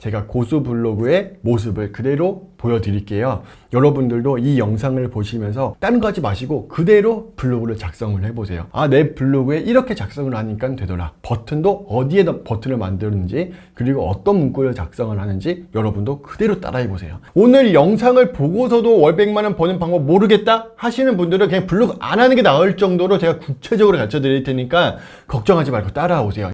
제가 고수 블로그의 모습을 그대로 보여드릴게요. 여러분들도 이 영상을 보시면서 다른 거 하지 마시고 그대로 블로그를 작성을 해보세요. 아, 내 블로그에 이렇게 작성을 하니까 되더라. 버튼도 어디에 버튼을 만드는지, 그리고 어떤 문구를 작성을 하는지 여러분도 그대로 따라해보세요. 오늘 영상을 보고서도 월 100만 원 버는 방법 모르겠다 하시는 분들은 그냥 블로그 안 하는 게 나을 정도로 제가 구체적으로 가르쳐 드릴 테니까 걱정하지 말고 따라오세요.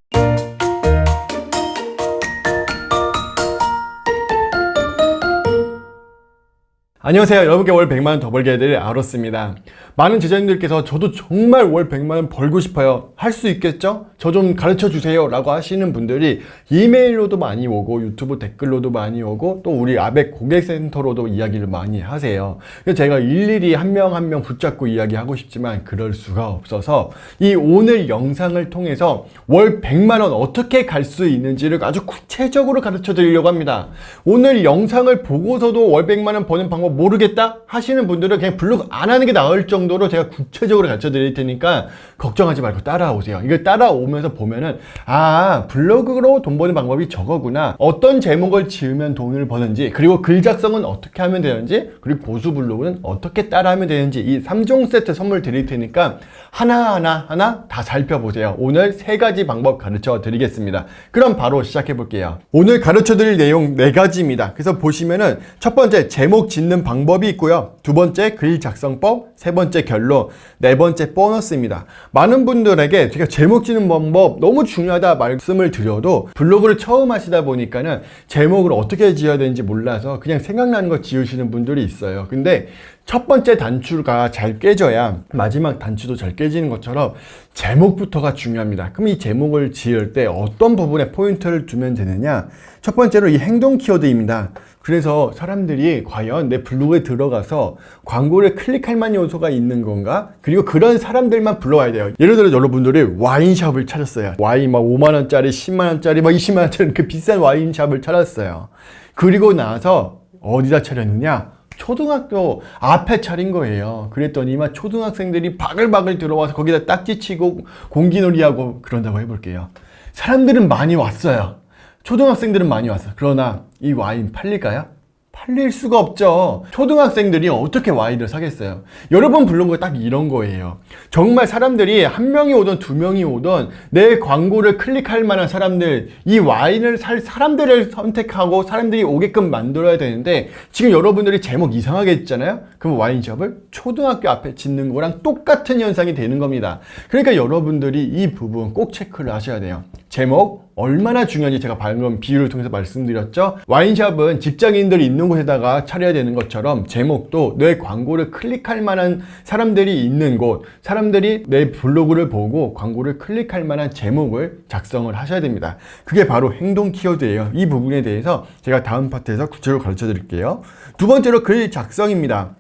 안녕하세요. 여러분께 월 100만 원 더 벌게 해드릴 아로스입니다. 많은 제자님들께서 저도 정말 월 100만 원 벌고 싶어요. 할 수 있겠죠? 저 좀 가르쳐 주세요 라고 하시는 분들이 이메일로도 많이 오고 유튜브 댓글로도 많이 오고 또 우리 아벡 고객센터로도 이야기를 많이 하세요. 그래서 제가 일일이 한 명 한 명 붙잡고 이야기하고 싶지만 그럴 수가 없어서 이 오늘 영상을 통해서 월 100만 원 어떻게 갈 수 있는지를 아주 구체적으로 가르쳐 드리려고 합니다. 오늘 영상을 보고서도 월 100만 원 버는 방법 모르겠다 하시는 분들은 그냥 블로그 안 하는 게 나을 정도로 제가 구체적으로 가르쳐 드릴 테니까 걱정하지 말고 따라오세요. 이걸 따라오면서 보면은 아, 블로그로 돈 버는 방법이 저거구나, 어떤 제목을 지으면 돈을 버는지, 그리고 글 작성은 어떻게 하면 되는지, 그리고 고수 블로그는 어떻게 따라하면 되는지, 이 3종 세트 선물 드릴 테니까 하나 다 살펴보세요. 오늘 3가지 방법 가르쳐 드리겠습니다. 그럼 바로 시작해 볼게요. 오늘 가르쳐 드릴 내용 4가지입니다. 그래서 보시면은 첫 번째 제목 짓는 방법이 있고요. 두 번째 글 작성법, 세 번째 결론, 네 번째 보너스입니다. 많은 분들에게 제가 제목 짓는 방법 너무 중요하다 말씀을 드려도 블로그를 처음 하시다 보니까는 제목을 어떻게 지어야 되는지 몰라서 그냥 생각나는 거 지으시는 분들이 있어요. 근데 첫 번째 단추가 잘 깨져야 마지막 단추도 잘 깨지는 것처럼 제목부터가 중요합니다. 그럼 이 제목을 지을 때 어떤 부분에 포인트를 두면 되느냐? 첫 번째로 이 행동 키워드입니다. 그래서 사람들이 과연 내 블로그에 들어가서 광고를 클릭할 만한 요소가 있는 건가? 그리고 그런 사람들만 불러와야 돼요. 예를 들어 여러분들이 와인샵을 찾았어요. 와인 막 5만원짜리, 10만원짜리, 막 20만원짜리 이렇게 비싼 와인샵을 찾았어요. 그리고 나서 어디다 차렸느냐? 초등학교 앞에 차린 거예요. 그랬더니만 초등학생들이 바글바글 들어와서 거기다 딱지치고 공기놀이하고 그런다고 해볼게요. 사람들은 많이 왔어요. 초등학생들은 많이 왔어. 그러나 이 와인 팔릴까요? 팔릴 수가 없죠. 초등학생들이 어떻게 와인을 사겠어요? 여러분 블로그가 딱 이런 거예요. 정말 사람들이 한 명이 오든 두 명이 오든 내 광고를 클릭할 만한 사람들, 이 와인을 살 사람들을 선택하고 사람들이 오게끔 만들어야 되는데 지금 여러분들이 제목 이상하게 했잖아요? 그럼 와인숍을 초등학교 앞에 짓는 거랑 똑같은 현상이 되는 겁니다. 그러니까 여러분들이 이 부분 꼭 체크를 하셔야 돼요. 제목 얼마나 중요한지 제가 방금 비유를 통해서 말씀드렸죠. 와인샵은 직장인들이 있는 곳에다가 차려야 되는 것처럼 제목도 내 광고를 클릭할 만한 사람들이 있는 곳, 사람들이 내 블로그를 보고 광고를 클릭할 만한 제목을 작성을 하셔야 됩니다. 그게 바로 행동 키워드예요. 이 부분에 대해서 제가 다음 파트에서 구체적으로 가르쳐 드릴게요. 두 번째로 글 작성입니다.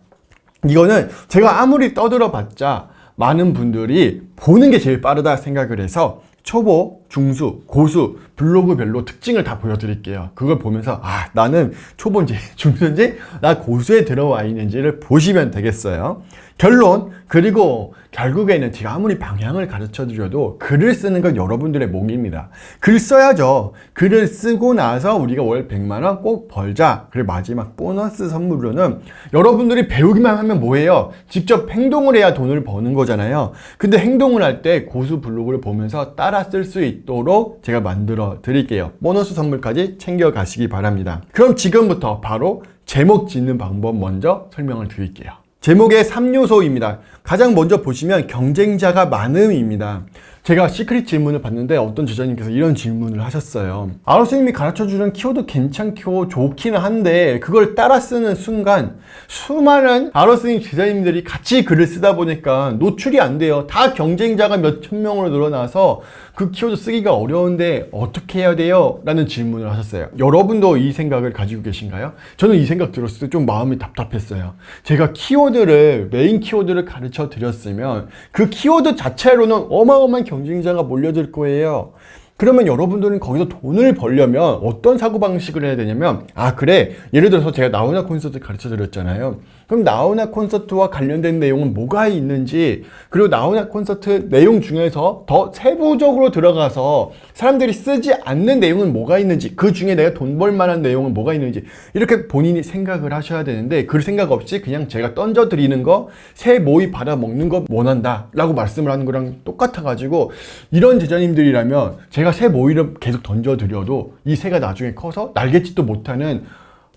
이거는 제가 아무리 떠들어 봤자 많은 분들이 보는 게 제일 빠르다 생각을 해서 초보, 중수, 고수, 블로그별로 특징을 다 보여드릴게요. 그걸 보면서 아, 나는 초보인지 중수인지 나 고수에 들어와 있는지를 보시면 되겠어요. 결론, 그리고 결국에는 제가 아무리 방향을 가르쳐 드려도 글을 쓰는 건 여러분들의 몫입니다. 글 써야죠. 글을 쓰고 나서 우리가 월 100만 원 꼭 벌자. 그리고 마지막 보너스 선물로는 여러분들이 배우기만 하면 뭐예요? 직접 행동을 해야 돈을 버는 거잖아요. 근데 행동을 할 때 고수 블로그를 보면서 따라 쓸 수 있도록 제가 만들어 드릴게요. 보너스 선물까지 챙겨 가시기 바랍니다. 그럼 지금부터 바로 제목 짓는 방법 먼저 설명을 드릴게요. 제목의 3요소입니다. 가장 먼저 보시면 경쟁자가 많음입니다. 제가 시크릿 질문을 봤는데 어떤 제자님께서 이런 질문을 하셨어요. 아로스님이 가르쳐주는 키워드 괜찮고 좋기는 한데 그걸 따라 쓰는 순간 수많은 아로스님 제자님들이 같이 글을 쓰다 보니까 노출이 안 돼요. 다 경쟁자가 몇천 명으로 늘어나서 그 키워드 쓰기가 어려운데 어떻게 해야 돼요? 라는 질문을 하셨어요. 여러분도 이 생각을 가지고 계신가요? 저는 이 생각 들었을 때 좀 마음이 답답했어요. 제가 키워드를, 메인 키워드를 가르쳐 드렸으면 그 키워드 자체로는 어마어마한 경쟁자가 몰려들 거예요. 그러면 여러분들은 거기서 돈을 벌려면 어떤 사고방식을 해야 되냐면, 아, 그래. 예를 들어서 제가 나훈아 콘서트 가르쳐 드렸잖아요. 그럼 나훈아 콘서트와 관련된 내용은 뭐가 있는지, 그리고 나훈아 콘서트 내용 중에서 더 세부적으로 들어가서 사람들이 쓰지 않는 내용은 뭐가 있는지, 그 중에 내가 돈 벌 만한 내용은 뭐가 있는지 이렇게 본인이 생각을 하셔야 되는데, 그 생각 없이 그냥 제가 던져드리는 거, 새 모이 받아먹는 거 원한다 라고 말씀을 하는 거랑 똑같아 가지고, 이런 제자님들이라면 제가 새 모이를 계속 던져드려도 이 새가 나중에 커서 날갯짓도 못하는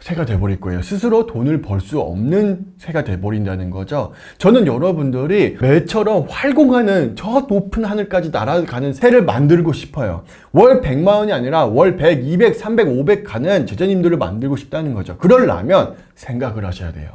새가 돼버릴 거예요. 스스로 돈을 벌 수 없는 새가 돼버린다는 거죠. 저는 여러분들이 매처럼 활공하는 저 높은 하늘까지 날아가는 새를 만들고 싶어요. 월 100만 원이 아니라 월 100, 200, 300, 500 가는 제자님들을 만들고 싶다는 거죠. 그러려면 생각을 하셔야 돼요.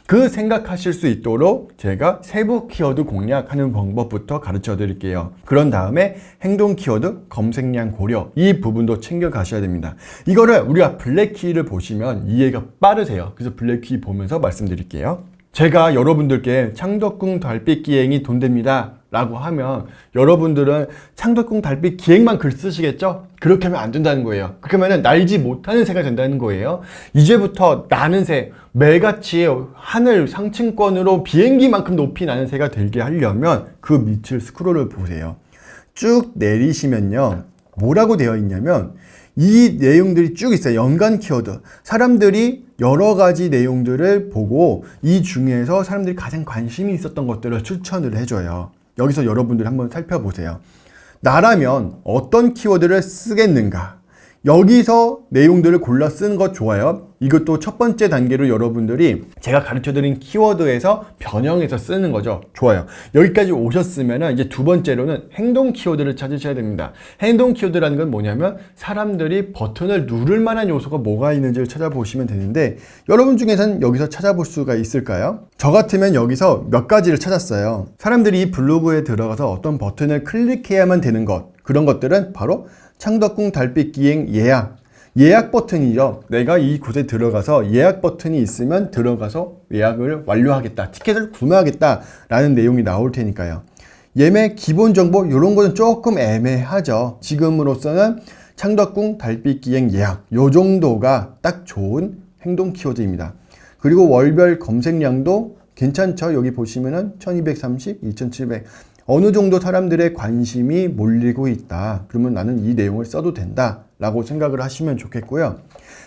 그 생각하실 수 있도록 제가 세부 키워드 공략하는 방법부터 가르쳐 드릴게요. 그런 다음에 행동 키워드, 검색량 고려, 이 부분도 챙겨 가셔야 됩니다. 이거를 우리가 블랙키를 보시면 이해가 빠르세요. 그래서 블랙키 보면서 말씀드릴게요. 제가 여러분들께 창덕궁 달빛 기행이 돈 됩니다 라고 하면 여러분들은 창덕궁 달빛 기행만 글 쓰시겠죠? 그렇게 하면 안 된다는 거예요. 그렇게 하면 날지 못하는 새가 된다는 거예요. 이제부터 나는 새, 매같이 하늘 상층권으로 비행기만큼 높이 나는 새가 되게 하려면 그 밑을 스크롤을 보세요. 쭉 내리시면요, 뭐라고 되어 있냐면 이 내용들이 쭉 있어요. 연관 키워드. 사람들이 여러 가지 내용들을 보고 이 중에서 사람들이 가장 관심이 있었던 것들을 추천을 해줘요. 여기서 여러분들 한번 살펴보세요. 나라면 어떤 키워드를 쓰겠는가? 여기서 내용들을 골라 쓰는 것 좋아요. 이것도 첫 번째 단계로 여러분들이 제가 가르쳐드린 키워드에서 변형해서 쓰는 거죠. 좋아요. 여기까지 오셨으면 이제 두 번째로는 행동 키워드를 찾으셔야 됩니다. 행동 키워드라는 건 뭐냐면 사람들이 버튼을 누를 만한 요소가 뭐가 있는지를 찾아보시면 되는데, 여러분 중에서는 여기서 찾아볼 수가 있을까요? 저 같으면 여기서 몇 가지를 찾았어요. 사람들이 이 블로그에 들어가서 어떤 버튼을 클릭해야만 되는 것, 그런 것들은 바로 창덕궁 달빛 기행 예약 버튼이죠. 내가 이곳에 들어가서 예약 버튼이 있으면 들어가서 예약을 완료하겠다, 티켓을 구매하겠다 라는 내용이 나올 테니까요. 예매 기본 정보 이런 거는 조금 애매하죠. 지금으로서는 창덕궁 달빛 기행 예약 요 정도가 딱 좋은 행동 키워드입니다. 그리고 월별 검색량도 괜찮죠. 여기 보시면은 1230, 2700 어느 정도 사람들의 관심이 몰리고 있다. 그러면 나는 이 내용을 써도 된다 라고 생각을 하시면 좋겠고요.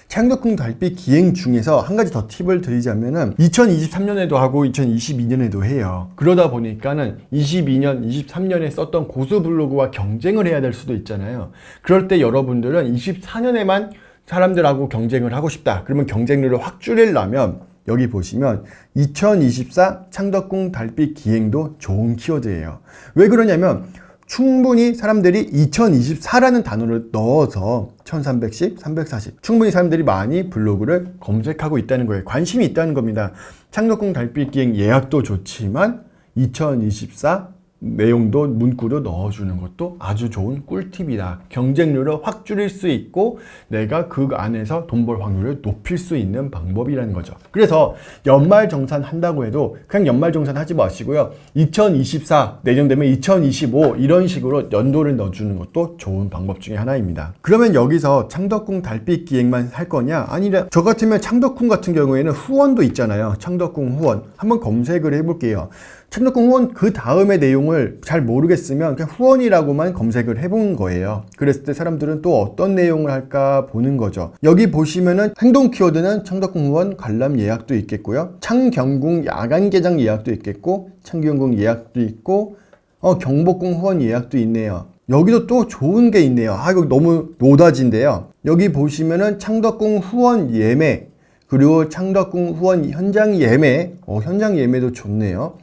창덕궁 달빛 기행 중에서 한 가지 더 팁을 드리자면은 2023년에도 하고 2022년에도 해요. 그러다 보니까는 22년, 23년에 썼던 고수 블로그와 경쟁을 해야 될 수도 있잖아요. 그럴 때 여러분들은 24년에만 사람들하고 경쟁을 하고 싶다. 그러면 경쟁률을 확 줄이려면 여기 보시면 2024 창덕궁 달빛 기행도 좋은 키워드예요. 왜 그러냐면 충분히 사람들이 2024라는 단어를 넣어서 1310, 340 충분히 사람들이 많이 블로그를 검색하고 있다는 거예요. 관심이 있다는 겁니다. 창덕궁 달빛 기행 예약도 좋지만 2024 내용도 문구도 넣어주는 것도 아주 좋은 꿀팁이다. 경쟁률을 확 줄일 수 있고 내가 그 안에서 돈 벌 확률을 높일 수 있는 방법이라는 거죠. 그래서 연말정산 한다고 해도 그냥 연말정산 하지 마시고요. 2024 내년 되면 2025 이런 식으로 연도를 넣어주는 것도 좋은 방법 중에 하나입니다. 그러면 여기서 창덕궁 달빛 기행만 할 거냐? 아니라 저 같으면 창덕궁 같은 경우에는 후원도 있잖아요. 창덕궁 후원 한번 검색을 해볼게요. 창덕궁 후원 그 다음의 내용을 잘 모르겠으면 그냥 후원이라고만 검색을 해본 거예요. 그랬을 때 사람들은 또 어떤 내용을 할까 보는 거죠. 여기 보시면은 행동 키워드는 창덕궁 후원 관람 예약도 있겠고요. 창경궁 야간 개장 예약도 있겠고, 창경궁 예약도 있고, 경복궁 후원 예약도 있네요. 여기도 또 좋은 게 있네요. 이거 너무 노다지인데요. 여기 보시면은 창덕궁 후원 예매, 그리고 창덕궁 후원 현장 예매, 현장 예매도 좋네요.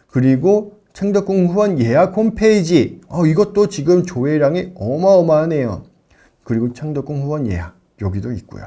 그리고 창덕궁 후원 예약 홈페이지, 이것도 지금 조회량이 어마어마하네요. 그리고 창덕궁 후원 예약 여기도 있고요.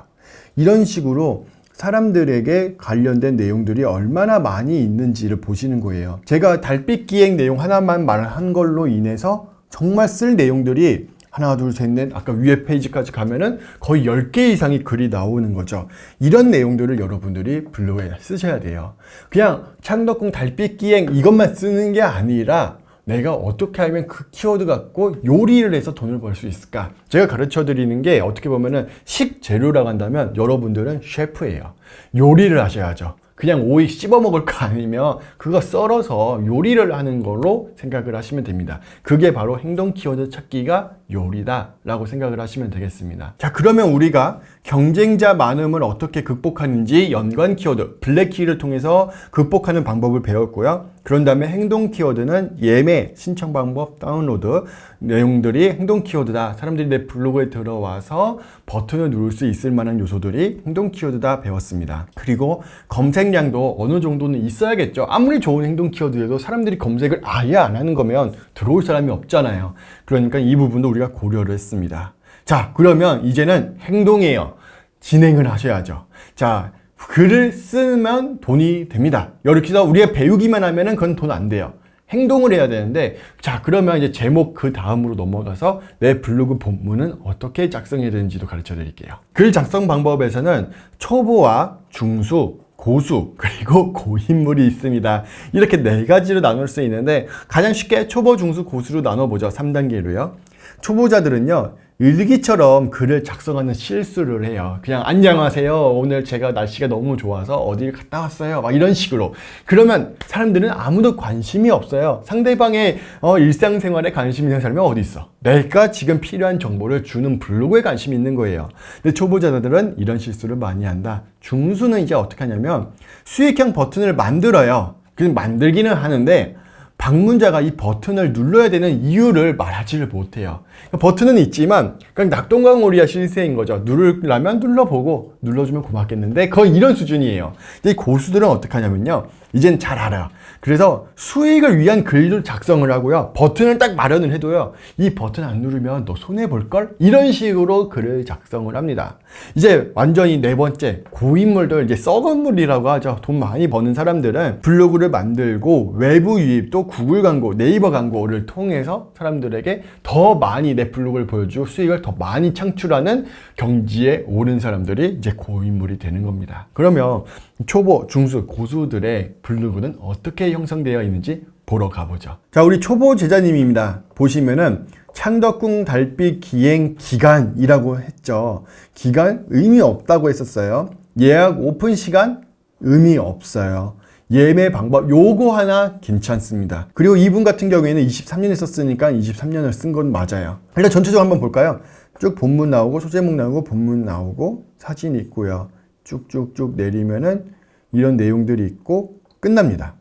이런 식으로 사람들에게 관련된 내용들이 얼마나 많이 있는지를 보시는 거예요. 제가 달빛 기행 내용 하나만 말한 걸로 인해서 정말 쓸 내용들이 하나, 둘, 셋, 넷, 아까 위에 페이지까지 가면은 거의 10개 이상의 글이 나오는 거죠. 이런 내용들을 여러분들이 블로그에 쓰셔야 돼요. 그냥 창덕궁 달빛 기행 이것만 쓰는 게 아니라 내가 어떻게 하면 그 키워드 갖고 요리를 해서 돈을 벌 수 있을까? 제가 가르쳐 드리는 게 어떻게 보면은 식재료라고 한다면 여러분들은 셰프예요. 요리를 하셔야죠. 그냥 오이 씹어 먹을 거 아니면 그거 썰어서 요리를 하는 걸로 생각을 하시면 됩니다. 그게 바로 행동 키워드 찾기가 요리다 라고 생각을 하시면 되겠습니다. 자, 그러면 우리가 경쟁자 많음을 어떻게 극복하는지 연관 키워드 블랙키를 통해서 극복하는 방법을 배웠고요. 그런 다음에 행동 키워드는 예매, 신청 방법, 다운로드 내용들이 행동 키워드다. 사람들이 내 블로그에 들어와서 버튼을 누를 수 있을 만한 요소들이 행동 키워드다 배웠습니다. 그리고 검색량도 어느 정도는 있어야겠죠. 아무리 좋은 행동 키워드여도 사람들이 검색을 아예 안 하는 거면 들어올 사람이 없잖아요. 그러니까 이 부분도 우리가 고려를 했습니다. 자, 그러면 이제는 행동이에요. 진행을 하셔야죠. 자, 글을 쓰면 돈이 됩니다. 이렇게 해서 우리가 배우기만 하면은 그건 돈 안 돼요. 행동을 해야 되는데, 자, 그러면 이제 제목 그 다음으로 넘어가서 내 블로그 본문은 어떻게 작성해야 되는지도 가르쳐 드릴게요. 글 작성 방법에서는 초보와 중수, 고수, 그리고 고인물이 있습니다. 이렇게 네 가지로 나눌 수 있는데, 가장 쉽게 초보, 중수, 고수로 나눠보죠. 3단계로요. 초보자들은요, 일기처럼 글을 작성하는 실수를 해요. 그냥 안녕하세요. 오늘 제가 날씨가 너무 좋아서 어딜 갔다 왔어요. 막 이런 식으로. 그러면 사람들은 아무도 관심이 없어요. 상대방의 일상생활에 관심 있는 사람이 어디 있어? 내가 지금 필요한 정보를 주는 블로그에 관심이 있는 거예요. 근데 초보자들은 이런 실수를 많이 한다. 중수는 이제 어떻게 하냐면 수익형 버튼을 만들어요. 그냥 만들기는 하는데 방문자가 이 버튼을 눌러야 되는 이유를 말하지를 못해요. 버튼은 있지만 그냥 낙동강오리야 실세인 거죠. 누르려면 눌러보고 눌러주면 고맙겠는데 거의 이런 수준이에요. 근데 이 고수들은 어떻게 하냐면요. 이젠 잘 알아요. 그래서 수익을 위한 글을 작성을 하고요. 버튼을 딱 마련을 해도요. 이 버튼 안 누르면 너 손해볼걸? 이런 식으로 글을 작성을 합니다. 이제 완전히 네 번째, 고인물들, 이제 썩은 물이라고 하죠. 돈 많이 버는 사람들은 블로그를 만들고 외부 유입, 또 구글 광고, 네이버 광고를 통해서 사람들에게 더 많이 내 블로그를 보여주고 수익을 더 많이 창출하는 경지에 오른 사람들이 이제 고인물이 되는 겁니다. 그러면 초보, 중수, 고수들의 블로그는 어떻게 형성되어 있는지 보러 가보죠. 자, 우리 초보 제자님입니다. 보시면은 창덕궁 달빛 기행 기간이라고 했죠. 기간 의미 없다고 했었어요. 예약 오픈 시간 의미 없어요. 예매 방법 요거 하나 괜찮습니다. 그리고 이분 같은 경우에는 23년에 썼으니까 23년을 쓴 건 맞아요. 일단 전체적으로 한번 볼까요? 쭉 본문 나오고 소제목 나오고 본문 나오고 사진 있고요. 쭉쭉쭉 내리면은 이런 내용들이 있고 끝납니다.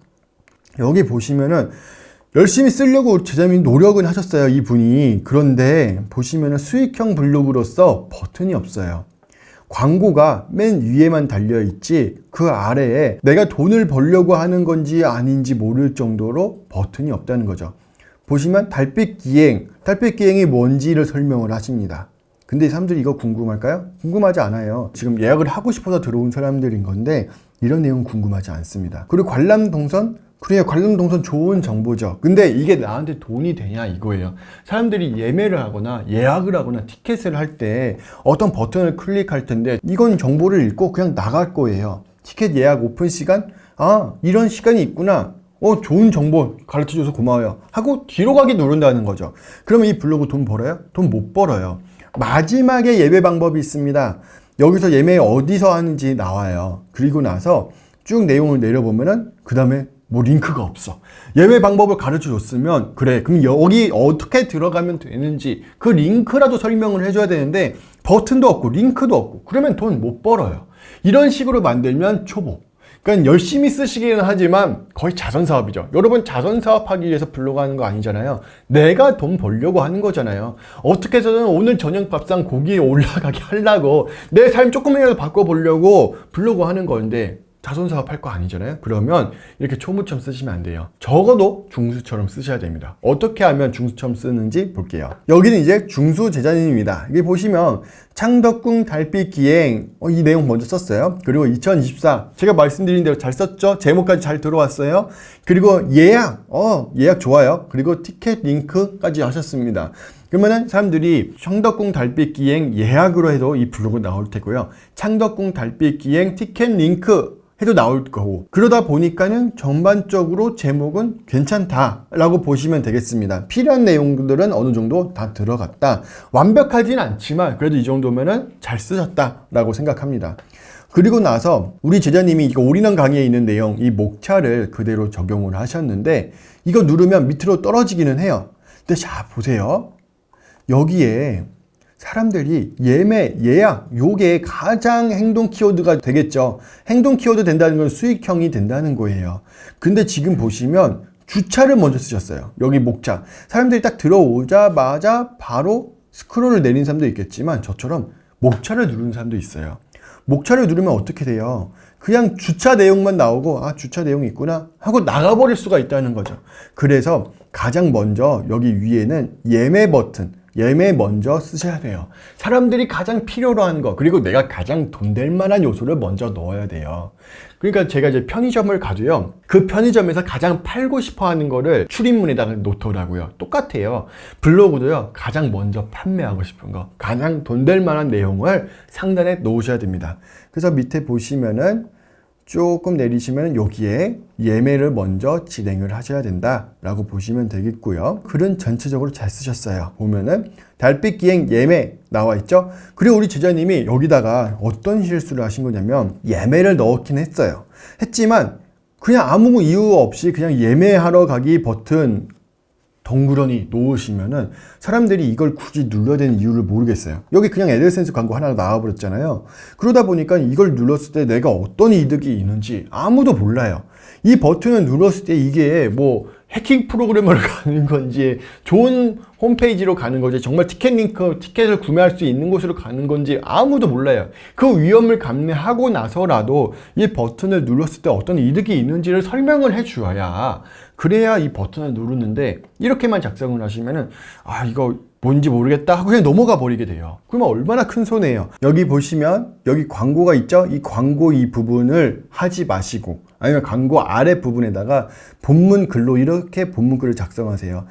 여기 보시면은 열심히 쓰려고 제자님이 노력은 하셨어요, 이분이. 그런데 보시면은 수익형 블로그로서 버튼이 없어요. 광고가 맨 위에만 달려있지 그 아래에 내가 돈을 벌려고 하는 건지 아닌지 모를 정도로 버튼이 없다는 거죠. 보시면 달빛 기행이 뭔지를 설명을 하십니다. 근데 사람들이 이거 궁금할까요? 궁금하지 않아요. 지금 예약을 하고 싶어서 들어온 사람들인 건데 이런 내용 궁금하지 않습니다. 그리고 관람동선? 그래요. 관람동선 좋은 정보죠. 근데 이게 나한테 돈이 되냐 이거예요. 사람들이 예매를 하거나 예약을 하거나 티켓을 할 때 어떤 버튼을 클릭할 텐데 이건 정보를 읽고 그냥 나갈 거예요. 티켓 예약 오픈 시간? 아, 이런 시간이 있구나. 좋은 정보 가르쳐줘서 고마워요. 하고 뒤로 가기 누른다는 거죠. 그러면 이 블로그 돈 벌어요? 돈 못 벌어요. 마지막에 예매 방법이 있습니다. 여기서 예매 어디서 하는지 나와요. 그리고 나서 쭉 내용을 내려보면은 그 다음에 뭐 링크가 없어. 예매 방법을 가르쳐 줬으면 그래 그럼 여기 어떻게 들어가면 되는지 그 링크라도 설명을 해줘야 되는데 버튼도 없고 링크도 없고 그러면 돈 못 벌어요. 이런 식으로 만들면 초보. 그러니까 열심히 쓰시기는 하지만 거의 자선사업이죠. 여러분 자선사업 하기 위해서 블로그 하는 거 아니잖아요. 내가 돈 벌려고 하는 거잖아요. 어떻게 해서든 오늘 저녁 밥상 고기에 올라가게 하려고 내 삶 조금이라도 바꿔보려고 블로그 하는 건데 자선사업 할 거 아니잖아요. 그러면 이렇게 초보처럼 쓰시면 안 돼요. 적어도 중수처럼 쓰셔야 됩니다. 어떻게 하면 중수처럼 쓰는지 볼게요. 여기는 이제 중수 제자님입니다. 여기 보시면 창덕궁 달빛 기행 이 내용 먼저 썼어요. 그리고 2024 제가 말씀드린 대로 잘 썼죠. 제목까지 잘 들어왔어요. 그리고 예약 예약 좋아요. 그리고 티켓 링크까지 하셨습니다. 그러면은 사람들이 창덕궁 달빛 기행 예약으로 해도 이 블로그 나올 테고요. 창덕궁 달빛 기행 티켓 링크 해도 나올 거고, 그러다 보니까는 전반적으로 제목은 괜찮다라고 보시면 되겠습니다. 필요한 내용들은 어느 정도 다 들어갔다. 완벽하진 않지만 그래도 이 정도면은 잘 쓰셨다라고 생각합니다. 그리고 나서 우리 제자님이 이거 올인원 강의에 있는 내용, 이 목차를 그대로 적용을 하셨는데, 이거 누르면 밑으로 떨어지기는 해요. 근데 자, 보세요. 여기에 사람들이 예매, 예약, 요게 가장 행동 키워드가 되겠죠. 행동 키워드 된다는 건 수익형이 된다는 거예요. 근데 지금 보시면 주차를 먼저 쓰셨어요. 여기 목차. 사람들이 딱 들어오자마자 바로 스크롤을 내린 사람도 있겠지만 저처럼 목차를 누르는 사람도 있어요. 목차를 누르면 어떻게 돼요? 그냥 주차 내용만 나오고, 아, 주차 내용이 있구나 하고 나가버릴 수가 있다는 거죠. 그래서 가장 먼저 여기 위에는 예매 버튼, 예매 먼저 쓰셔야 돼요. 사람들이 가장 필요로 하는 거, 그리고 내가 가장 돈 될 만한 요소를 먼저 넣어야 돼요. 그러니까 제가 이제 편의점을 가도요, 그 편의점에서 가장 팔고 싶어 하는 거를 출입문에다가 놓더라고요. 똑같아요. 블로그도요, 가장 먼저 판매하고 싶은 거, 가장 돈 될 만한 내용을 상단에 놓으셔야 됩니다. 그래서 밑에 보시면은 조금 내리시면 여기에 예매를 먼저 진행을 하셔야 된다라고 보시면 되겠고요. 글은 전체적으로 잘 쓰셨어요. 보면은 달빛 기행 예매 나와 있죠. 그리고 우리 제자님이 여기다가 어떤 실수를 하신 거냐면, 예매를 넣긴 했지만 그냥 아무 이유 없이 그냥 예매하러 가기 버튼 덩그러니 놓으시면은 사람들이 이걸 굳이 눌러야 되는 이유를 모르겠어요. 여기 그냥 애들센스 광고 하나 나와버렸잖아요. 그러다 보니까 이걸 눌렀을 때 내가 어떤 이득이 있는지 아무도 몰라요. 이 버튼을 눌렀을 때 이게 뭐 해킹 프로그램으로 가는 건지, 좋은 홈페이지로 가는 건지, 정말 티켓 링크, 티켓을 구매할 수 있는 곳으로 가는 건지 아무도 몰라요. 그 위험을 감내하고 나서라도 이 버튼을 눌렀을 때 어떤 이득이 있는지를 설명을 해줘야, 그래야 이 버튼을 누르는데, 이렇게만 작성을 하시면은 아, 이거 뭔지 모르겠다 하고 그냥 넘어가 버리게 돼요. 그러면 얼마나 큰 손해예요. 여기 보시면 여기 광고가 있죠. 이 광고 이 부분을 하지 마시고, 아니면 광고 아래 부분에다가 본문 글로 이렇게 본문 글을 작성하세요.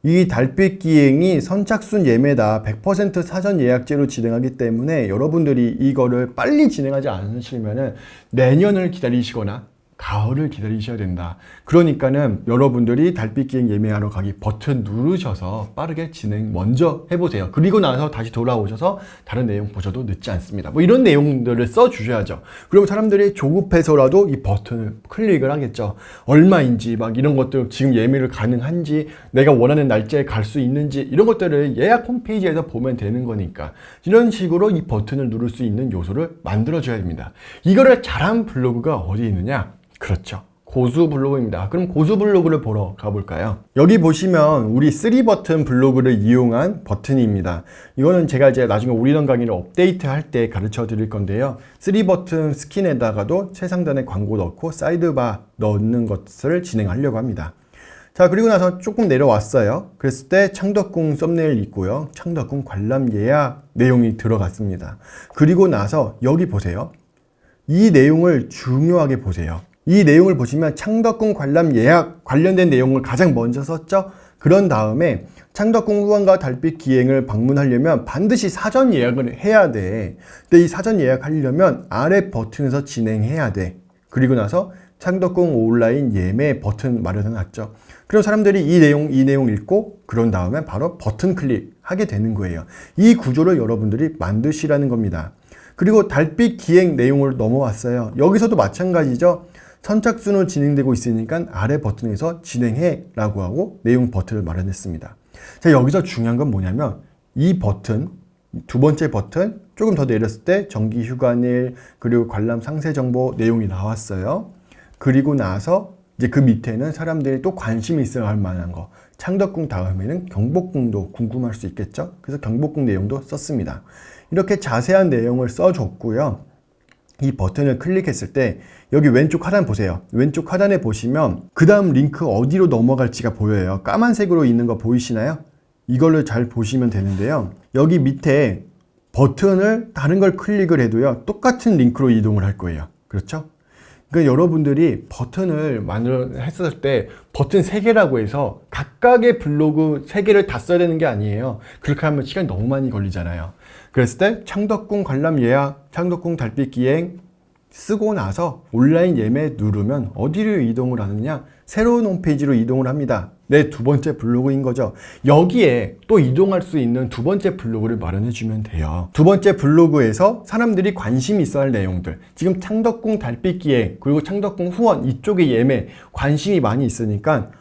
이 달빛 기행이 선착순 예매다, 100% 사전 예약제로 진행하기 때문에 여러분들이 이거를 빨리 진행하지 않으시면은 내년을 기다리시거나 가을을 기다리셔야 된다. 그러니까는 여러분들이 달빛 기행 예매하러 가기 버튼 누르셔서 빠르게 진행 먼저 해보세요. 그리고 나서 다시 돌아오셔서 다른 내용 보셔도 늦지 않습니다. 뭐 이런 내용들을 써주셔야죠. 그럼 사람들이 조급해서라도 이 버튼을 클릭을 하겠죠. 얼마인지 막 이런 것들, 지금 예매를 가능한지, 내가 원하는 날짜에 갈 수 있는지, 이런 것들을 예약 홈페이지에서 보면 되는 거니까 이런 식으로 이 버튼을 누를 수 있는 요소를 만들어줘야 됩니다. 이거를 잘한 블로그가 어디 있느냐? 그렇죠. 고수 블로그입니다. 그럼 고수 블로그를 보러 가볼까요? 여기 보시면 우리 3버튼 블로그를 이용한 버튼입니다. 이거는 제가 이제 나중에 올인원 강의를 업데이트 할 때 가르쳐 드릴 건데요. 3버튼 스킨에다가도 최상단에 광고 넣고 사이드바 넣는 것을 진행하려고 합니다. 자, 그리고 나서 조금 내려왔어요. 그랬을 때 창덕궁 썸네일 있고요. 창덕궁 관람 예약 내용이 들어갔습니다. 그리고 나서 여기 보세요. 이 내용을 중요하게 보세요. 이 내용을 보시면 창덕궁 관람 예약 관련된 내용을 가장 먼저 썼죠. 그런 다음에 창덕궁 후원과 달빛 기행을 방문하려면 반드시 사전 예약을 해야 돼. 근데 이 사전 예약하려면 아래 버튼에서 진행해야 돼. 그리고 나서 창덕궁 온라인 예매 버튼 마련해 놨죠. 그럼 사람들이 이 내용 읽고 그런 다음에 바로 버튼 클릭하게 되는 거예요. 이 구조를 여러분들이 만드시라는 겁니다. 그리고 달빛 기행 내용을 넘어왔어요. 여기서도 마찬가지죠. 선착순으로 진행되고 있으니까 아래 버튼에서 진행해 라고 하고 내용 버튼을 마련했습니다. 자, 여기서 중요한 건 뭐냐면 이 버튼, 두 번째 버튼 조금 더 내렸을 때 정기 휴관일, 그리고 관람 상세 정보 내용이 나왔어요. 그리고 나서 이제 그 밑에는 사람들이 또 관심이 있어야 할 만한 거, 창덕궁 다음에는 경복궁도 궁금할 수 있겠죠. 그래서 경복궁 내용도 썼습니다. 이렇게 자세한 내용을 써줬고요. 이 버튼을 클릭했을 때 여기 왼쪽 하단 보세요. 왼쪽 하단에 보시면 그 다음 링크 어디로 넘어갈지가 보여요. 까만색으로 있는 거 보이시나요? 이걸로 잘 보시면 되는데요. 여기 밑에 버튼을 다른 걸 클릭을 해도요, 똑같은 링크로 이동을 할 거예요. 그렇죠? 그러니까 여러분들이 버튼을 했을 때 버튼 3개라고 해서 각각의 블로그 3개를 다 써야 되는 게 아니에요. 그렇게 하면 시간이 너무 많이 걸리잖아요. 그랬을 때 창덕궁 관람 예약, 창덕궁 달빛 기행 쓰고 나서 온라인 예매 누르면 어디로 이동을 하느냐? 새로운 홈페이지로 이동을 합니다. 내 두 번째 블로그인 거죠. 여기에 또 이동할 수 있는 두 번째 블로그를 마련해 주면 돼요. 두 번째 블로그에서 사람들이 관심 있어 할 내용들, 지금 창덕궁 달빛기행 그리고 창덕궁 후원 이쪽에 예매 관심이 많이 있으니까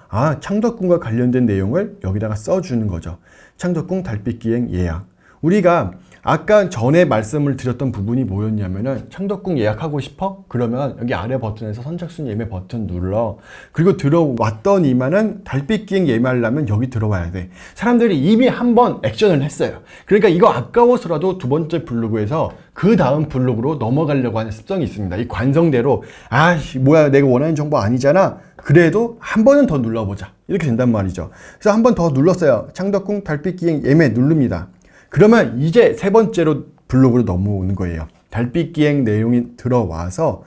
창덕궁과 관련된 내용을 여기다가 써주는 거죠. 창덕궁 달빛기행 예약. 우리가 아까 전에 말씀을 드렸던 부분이 뭐였냐면은 창덕궁 예약하고 싶어? 그러면 여기 아래 버튼에서 선착순 예매 버튼 눌러. 그리고 들어왔더니만은 달빛기행 예매하려면 여기 들어와야 돼. 사람들이 이미 한번 액션을 했어요. 그러니까 이거 아까워서라도 두 번째 블로그에서 그 다음 블로그로 넘어가려고 하는 습성이 있습니다. 이 관성대로 뭐야 내가 원하는 정보 아니잖아. 그래도 한 번은 더 눌러보자. 이렇게 된단 말이죠. 그래서 한 번 더 눌렀어요. 창덕궁 달빛기행 예매 누릅니다. 그러면 이제 세 번째로 블로그로 넘어오는 거예요. 달빛기행 내용이 들어와서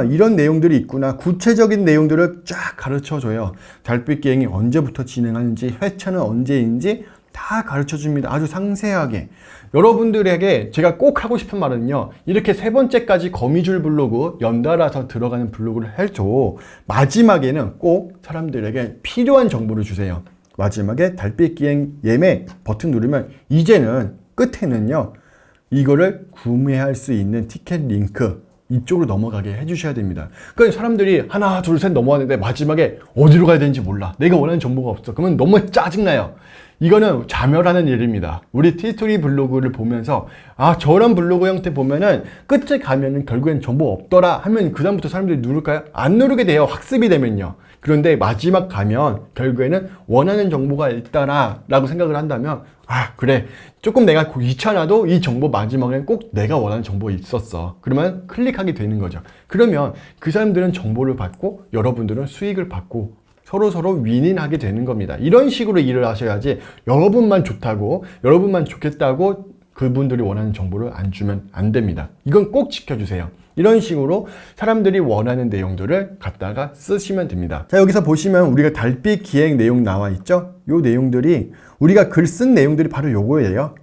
이런 내용들이 있구나. 구체적인 내용들을 쫙 가르쳐줘요. 달빛기행이 언제부터 진행하는지, 회차는 언제인지 다 가르쳐줍니다. 아주 상세하게. 여러분들에게 제가 꼭 하고 싶은 말은요. 이렇게 세 번째까지 거미줄 블로그 연달아서 들어가는 블로그를 해줘. 마지막에는 꼭 사람들에게 필요한 정보를 주세요. 마지막에 달빛기행 예매 버튼 누르면 이제는 끝에는요 이거를 구매할 수 있는 티켓 링크 이쪽으로 넘어가게 해주셔야 됩니다. 그러니까 사람들이 하나 둘 셋 넘어왔는데 마지막에 어디로 가야 되는지 몰라. 내가 원하는 정보가 없어. 그러면 너무 짜증나요. 이거는 자멸하는 일입니다. 우리 티스토리 블로그를 보면서 저런 블로그 형태 보면은 끝에 가면은 결국엔 정보 없더라 하면 그 다음부터 사람들이 누를까요? 안 누르게 돼요. 학습이 되면요. 그런데 마지막 가면 결국에는 원하는 정보가 있다라 라고 생각을 한다면 그래 조금 내가 귀찮아도 이 정보 마지막엔 꼭 내가 원하는 정보가 있었어. 그러면 클릭하게 되는 거죠. 그러면 그 사람들은 정보를 받고 여러분들은 수익을 받고 서로 윈윈하게 되는 겁니다. 이런 식으로 일을 하셔야지 여러분만 좋다고 여러분만 좋겠다고 그분들이 원하는 정보를 안 주면 안 됩니다. 이건 꼭 지켜주세요. 이런 식으로 사람들이 원하는 내용들을 갖다가 쓰시면 됩니다. 자, 여기서 보시면 우리가 달빛 기행 내용 나와 있죠? 요 내용들이 우리가 글 쓴 내용들이 바로 요거예요.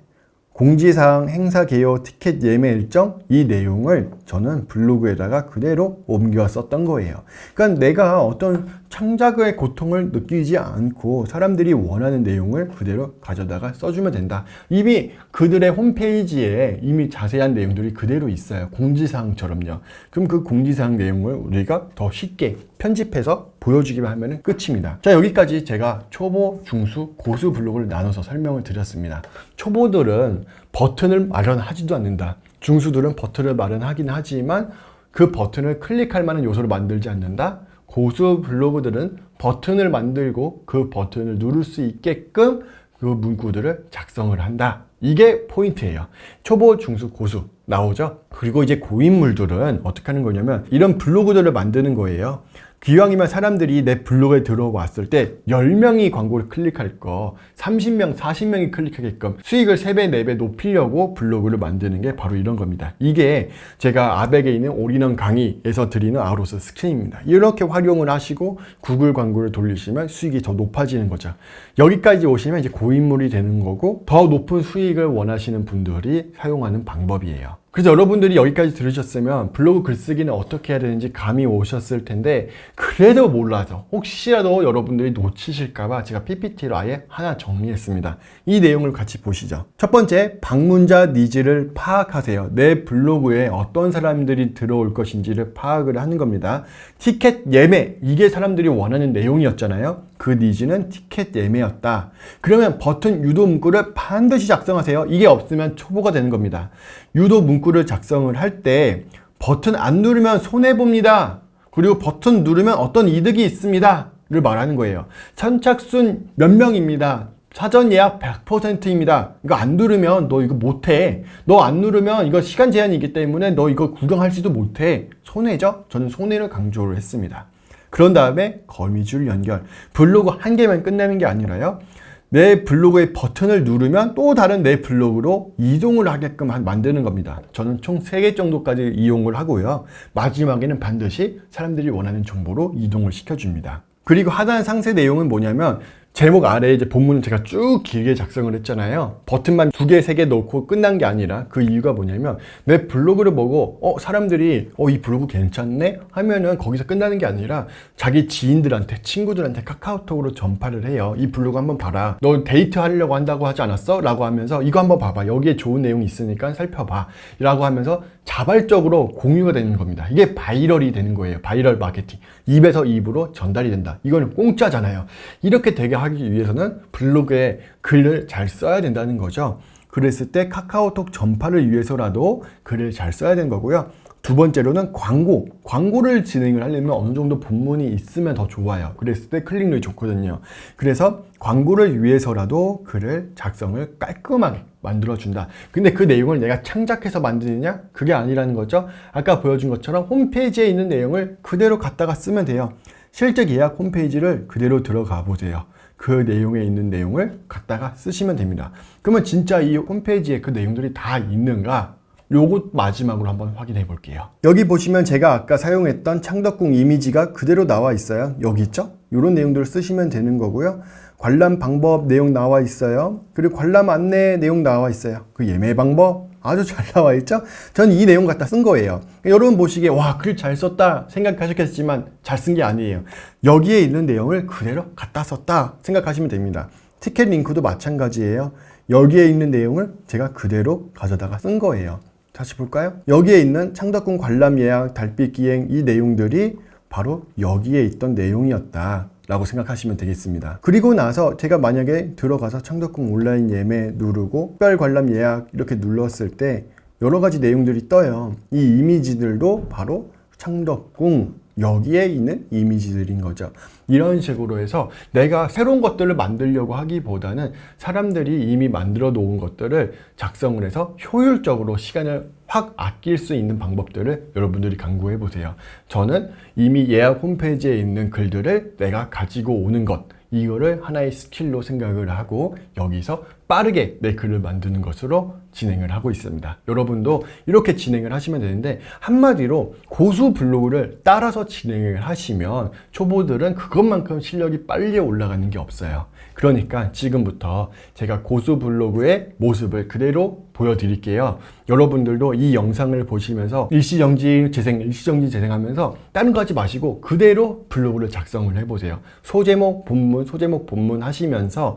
공지사항, 행사 개요, 티켓 예매 일정 이 내용을 저는 블로그에다가 그대로 옮겨 썼던 거예요. 그러니까 내가 어떤 창작의 고통을 느끼지 않고 사람들이 원하는 내용을 그대로 가져다가 써주면 된다. 이미 그들의 홈페이지에 이미 자세한 내용들이 그대로 있어요. 공지사항처럼요. 그럼 그 공지사항 내용을 우리가 더 쉽게 편집해서 보여주기만 하면 끝입니다. 자, 여기까지 제가 초보, 중수, 고수 블로그를 나눠서 설명을 드렸습니다. 초보들은 버튼을 마련하지도 않는다. 중수들은 버튼을 마련하긴 하지만 그 버튼을 클릭할 만한 요소를 만들지 않는다. 고수 블로그들은 버튼을 만들고 그 버튼을 누를 수 있게끔 그 문구들을 작성을 한다. 이게 포인트예요. 초보, 중수, 고수 나오죠? 그리고 이제 고인물들은 어떻게 하는 거냐면 이런 블로그들을 만드는 거예요. 기왕이면 사람들이 내 블로그에 들어왔을 때 10명이 광고를 클릭할 거 30명, 40명이 클릭하게끔 수익을 3배, 4배 높이려고 블로그를 만드는 게 바로 이런 겁니다. 이게 제가 아벡에 있는 올인원 강의에서 드리는 아로스 스킨입니다. 이렇게 활용을 하시고 구글 광고를 돌리시면 수익이 더 높아지는 거죠. 여기까지 오시면 이제 고인물이 되는 거고 더 높은 수익을 원하시는 분들이 사용하는 방법이에요. 그래서 여러분들이 여기까지 들으셨으면 블로그 글쓰기는 어떻게 해야 되는지 감이 오셨을 텐데 그래도 몰라서 혹시라도 여러분들이 놓치실까봐 제가 PPT로 아예 하나 정리했습니다. 이 내용을 같이 보시죠. 첫 번째, 방문자 니즈를 파악하세요. 내 블로그에 어떤 사람들이 들어올 것인지를 파악을 하는 겁니다. 티켓 예매, 이게 사람들이 원하는 내용이었잖아요. 그 니즈는 티켓 예매였다. 그러면 버튼 유도 문구를 반드시 작성하세요. 이게 없으면 초보가 되는 겁니다. 유도 문구를 작성을 할 때 버튼 안 누르면 손해봅니다. 그리고 버튼 누르면 어떤 이득이 있습니다. 를 말하는 거예요. 선착순 몇 명입니다. 사전 예약 100%입니다. 이거 안 누르면 너 이거 못해. 너 안 누르면 이거 시간 제한이기 때문에 너 이거 구경할지도 못해. 손해죠? 저는 손해를 강조를 했습니다. 그런 다음에 거미줄 연결. 블로그 한 개만 끝내는 게 아니라요. 내 블로그의 버튼을 누르면 또 다른 내 블로그로 이동을 하게끔 만드는 겁니다. 저는 총 3개 정도까지 이용을 하고요. 마지막에는 반드시 사람들이 원하는 정보로 이동을 시켜줍니다. 그리고 하단 상세 내용은 뭐냐면 제목 아래에 이제 본문을 제가 쭉 길게 작성을 했잖아요. 버튼만 2개, 3개 넣고 끝난 게 아니라 그 이유가 뭐냐면 내 블로그를 보고 사람들이 이 블로그 괜찮네? 하면은 거기서 끝나는 게 아니라 자기 지인들한테, 친구들한테 카카오톡으로 전파를 해요. 이 블로그 한번 봐라. 너 데이트 하려고 한다고 하지 않았어? 라고 하면서 이거 한번 봐봐. 여기에 좋은 내용이 있으니까 살펴봐. 라고 하면서 자발적으로 공유가 되는 겁니다. 이게 바이럴이 되는 거예요. 바이럴 마케팅. 입에서 입으로 전달이 된다. 이거는 공짜잖아요. 이렇게 되게 하기 위해서는 블로그에 글을 잘 써야 된다는 거죠. 그랬을 때 카카오톡 전파를 위해서라도 글을 잘 써야 되는 거고요. 두 번째로는 광고를 진행을 하려면 어느 정도 본문이 있으면 더 좋아요. 그랬을 때 클릭률이 좋거든요. 그래서 광고를 위해서라도 글을 작성을 깔끔하게 만들어준다. 근데 그 내용을 내가 창작해서 만드느냐? 그게 아니라는 거죠. 아까 보여준 것처럼 홈페이지에 있는 내용을 그대로 갖다가 쓰면 돼요. 실제 예약 홈페이지를 그대로 들어가 보세요. 그 내용에 있는 내용을 갖다가 쓰시면 됩니다. 그러면 진짜 이 홈페이지에 그 내용들이 다 있는가? 요것 마지막으로 한번 확인해 볼게요. 여기 보시면 제가 아까 사용했던 창덕궁 이미지가 그대로 나와 있어요. 여기 있죠? 이런 내용들을 쓰시면 되는 거고요. 관람 방법 내용 나와 있어요. 그리고 관람 안내 내용 나와 있어요. 그 예매 방법 아주 잘 나와 있죠? 전 이 내용 갖다 쓴 거예요. 여러분 보시기에 와, 글 잘 썼다 생각하셨겠지만 잘 쓴 게 아니에요. 여기에 있는 내용을 그대로 갖다 썼다 생각하시면 됩니다. 티켓 링크도 마찬가지예요. 여기에 있는 내용을 제가 그대로 가져다가 쓴 거예요. 다시 볼까요? 여기에 있는 창덕궁 관람 예약, 달빛 기행 이 내용들이 바로 여기에 있던 내용이었다 라고 생각하시면 되겠습니다. 그리고 나서 제가 만약에 들어가서 창덕궁 온라인 예매 누르고 특별 관람 예약 이렇게 눌렀을 때 여러 가지 내용들이 떠요. 이 이미지들도 바로 창덕궁 여기에 있는 이미지들인 거죠. 이런 식으로 해서 내가 새로운 것들을 만들려고 하기보다는 사람들이 이미 만들어 놓은 것들을 작성을 해서 효율적으로 시간을 확 아낄 수 있는 방법들을 여러분들이 강구해 보세요. 저는 이미 예약 홈페이지에 있는 글들을 내가 가지고 오는 것, 이거를 하나의 스킬로 생각을 하고 여기서 빠르게 내 글을 만드는 것으로 진행을 하고 있습니다. 여러분도 이렇게 진행을 하시면 되는데 한마디로 고수 블로그를 따라서 진행을 하시면 초보들은 그것만큼 실력이 빨리 올라가는 게 없어요. 그러니까 지금부터 제가 고수 블로그의 모습을 그대로 보여드릴게요. 여러분들도 이 영상을 보시면서 일시정지 재생하면서 다른 거 하지 마시고 그대로 블로그를 작성을 해보세요. 소제목, 본문 하시면서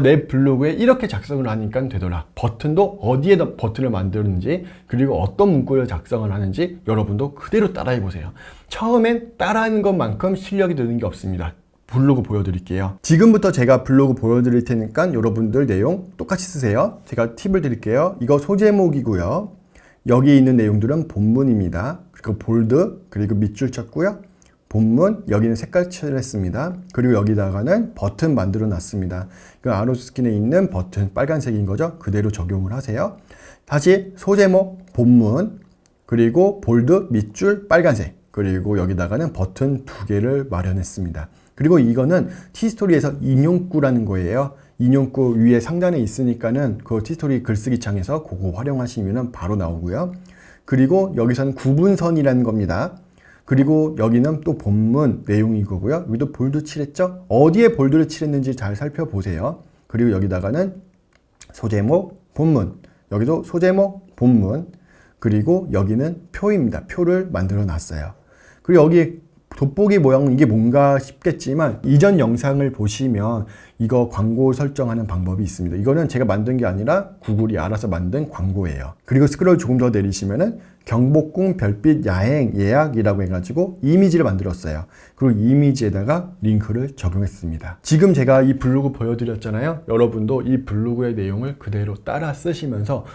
내 블로그에 이렇게 작성을 하니까 되더라. 버튼도 어디에다 버튼을 만드는지 그리고 어떤 문구를 작성을 하는지 여러분도 그대로 따라해보세요. 처음엔 따라하는 것만큼 실력이 드는 게 없습니다. 블로그 보여드릴게요. 지금부터 제가 블로그 보여드릴 테니까 여러분들 내용 똑같이 쓰세요. 제가 팁을 드릴게요. 이거 소제목이고요. 여기 있는 내용들은 본문입니다. 그리고 볼드, 그리고 밑줄 쳤고요. 본문, 여기는 색깔 칠했습니다. 그리고 여기다가는 버튼 만들어 놨습니다. 그 아로스킨에 있는 버튼, 빨간색인 거죠. 그대로 적용을 하세요. 다시 소제목, 본문, 그리고 볼드, 밑줄, 빨간색. 그리고 여기다가는 버튼 2개를 마련했습니다. 그리고 이거는 티스토리에서 인용구라는 거예요. 인용구 위에 상단에 있으니까는 그 티스토리 글쓰기 창에서 그거 활용하시면 바로 나오고요. 그리고 여기서는 구분선이라는 겁니다. 그리고 여기는 또 본문 내용이고요. 여기도 볼드 칠했죠? 어디에 볼드를 칠했는지 잘 살펴보세요. 그리고 여기다가는 소제목, 본문. 여기도 소제목, 본문. 그리고 여기는 표입니다. 표를 만들어 놨어요. 그리고 여기 돋보기 모양 이게 뭔가 싶겠지만 이전 영상을 보시면 이거 광고 설정하는 방법이 있습니다. 이거는 제가 만든 게 아니라 구글이 알아서 만든 광고예요. 그리고 스크롤 조금 더 내리시면은 경복궁 별빛 야행 예약이라고 해가지고 이미지를 만들었어요. 그리고 이미지에다가 링크를 적용했습니다. 지금 제가 이 블로그 보여드렸잖아요. 여러분도 이 블로그의 내용을 그대로 따라 쓰시면서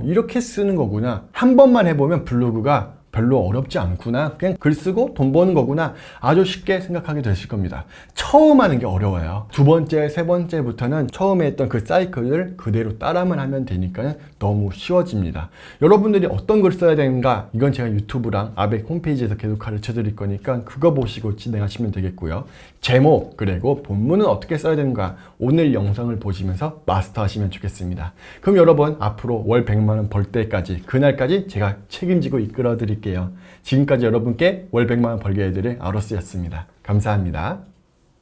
이렇게 쓰는 거구나. 한 번만 해보면 블로그가 별로 어렵지 않구나. 그냥 글 쓰고 돈 버는 거구나. 아주 쉽게 생각하게 되실 겁니다. 처음 하는 게 어려워요. 두 번째, 세 번째부터는 처음에 했던 그 사이클을 그대로 따라만 하면 되니까 너무 쉬워집니다. 여러분들이 어떤 글 써야 되는가? 이건 제가 유튜브랑 아벡 홈페이지에서 계속 가르쳐 드릴 거니까 그거 보시고 진행하시면 되겠고요. 제목, 그리고 본문은 어떻게 써야 되는가? 오늘 영상을 보시면서 마스터하시면 좋겠습니다. 그럼 여러분 앞으로 월 100만 원 벌 때까지 그날까지 제가 책임지고 이끌어 드릴게요. 지금까지 여러분께 월 100만 원 벌게 해드릴 아로스였습니다. 감사합니다.